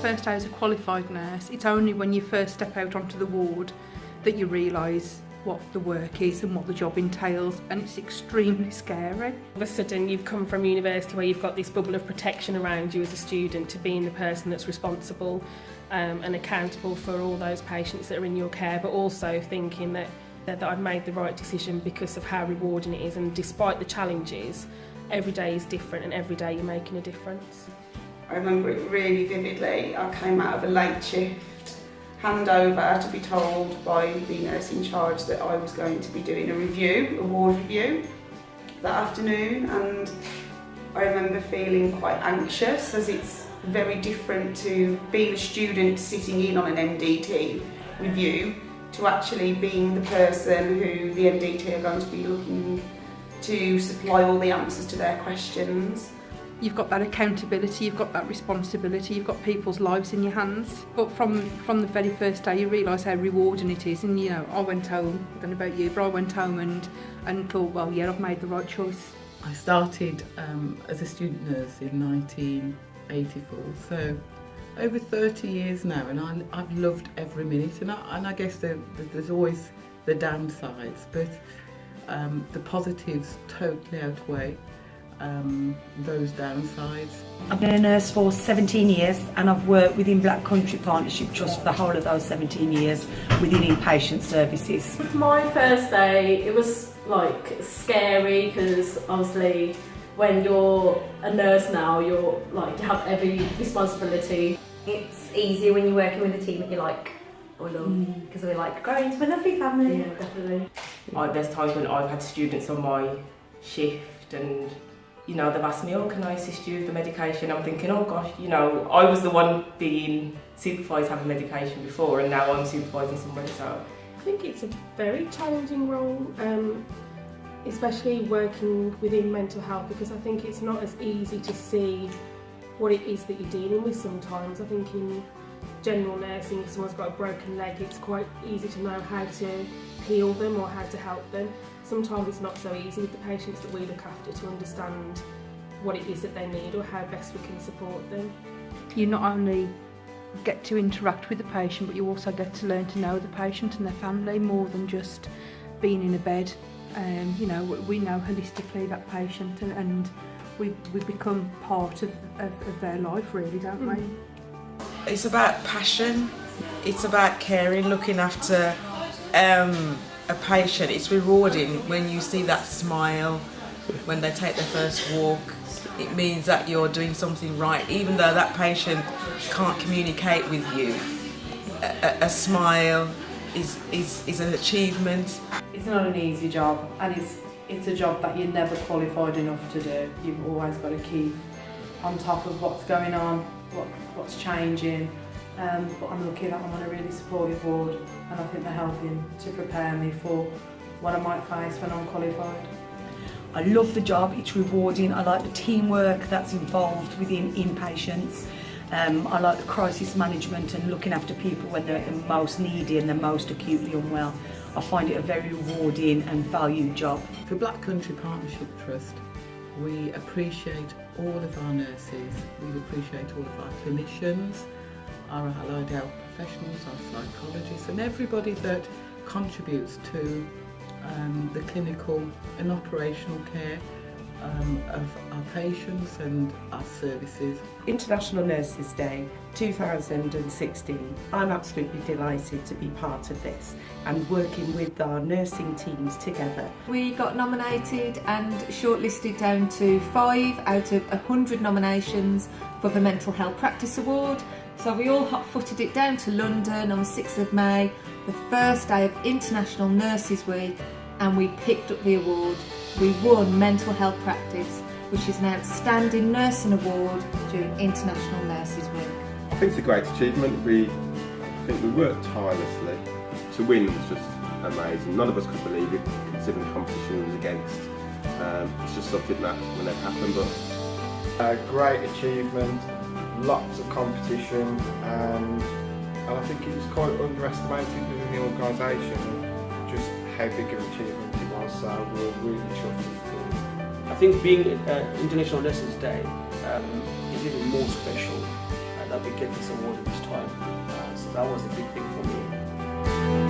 first day as a qualified nurse, it's only when you first step out onto the ward that you realise what the work is and what the job entails, and it's extremely scary. All of a sudden you've come from university where you've got this bubble of protection around you as a student to being the person that's responsible and accountable for all those patients that are in your care, but also thinking that I've made the right decision because of how rewarding it is, and despite the challenges, every day is different and every day you're making a difference. I remember it really vividly. I came out of a late shift, handover, to be told by the nurse in charge that I was going to be doing a ward review that afternoon, and I remember feeling quite anxious, as it's very different to being a student sitting in on an MDT review to actually being the person who the MDT are going to be looking to supply all the answers to their questions. You've got that accountability, you've got that responsibility, you've got people's lives in your hands. But from the very first day you realise how rewarding it is, and I went home, I don't know about you, but I went home and thought, well, yeah, I've made the right choice. I started as a student nurse in 1984, so over 30 years now, and I've loved every minute, and I guess there's always the downsides, but the positives totally outweigh those downsides. I've been a nurse for 17 years, and I've worked within Black Country Partnership Trust for the whole of those 17 years within inpatient services. My first day, it was scary, because obviously when you're a nurse now, you have every responsibility. It's easier when you're working with a team that you like or love, because we're growing into a lovely family. Yeah, definitely. There's times when I've had students on my shift and they've asked me, can I assist you with the medication? I'm thinking, oh gosh, I was the one being supervised having medication before, and now I'm supervising someone. So I think it's a very challenging role, especially working within mental health, because I think it's not as easy to see what it is that you're dealing with sometimes. I think in general nursing, if someone's got a broken leg, it's quite easy to know how to heal them or how to help them. Sometimes it's not so easy with the patients that we look after to understand what it is that they need or how best we can support them. You not only get to interact with the patient, but you also get to learn to know the patient and their family more than just being in a bed. We know holistically that patient, and we become part of their life, really, don't we? It's about passion, it's about caring, looking after a patient. It's rewarding when you see that smile when they take their first walk. It means that you're doing something right, even though that patient can't communicate with you. A smile is an achievement. It's not an easy job, and it's a job that you're never qualified enough to do. You've always got to keep on top of what's going on, what's changing. But I'm lucky that I'm on a really supportive ward, and I think they're helping to prepare me for what I might face when I'm qualified. I love the job, it's rewarding. I like the teamwork that's involved within inpatients. I like the crisis management and looking after people when they're the most needy and the most acutely unwell. I find it a very rewarding and valued job. For Black Country Partnership Trust, we appreciate all of our nurses, we appreciate all of our clinicians, our allied health professionals, our psychologists, and everybody that contributes to the clinical and operational care of our patients and our services. International Nurses Day 2016. I'm absolutely delighted to be part of this and working with our nursing teams together. We got nominated and shortlisted down to 5 out of 100 nominations for the Mental Health Practice Award. So we all hot-footed it down to London on the 6th of May, the first day of International Nurses Week, and we picked up the award. We won Mental Health Practice, which is an outstanding nursing award during International Nurses Week. I think it's a great achievement. I think we worked tirelessly. To win was just amazing. None of us could believe it, considering the competition it was against. It's just something that will never happen. But a great achievement, lots of competition, and I think it was quite underestimated within the organisation of just how big of an achievement it was. So we're really chuffed with the team. I think being International Nurses Day is even more special that we get this award this time. So that was a big thing for me.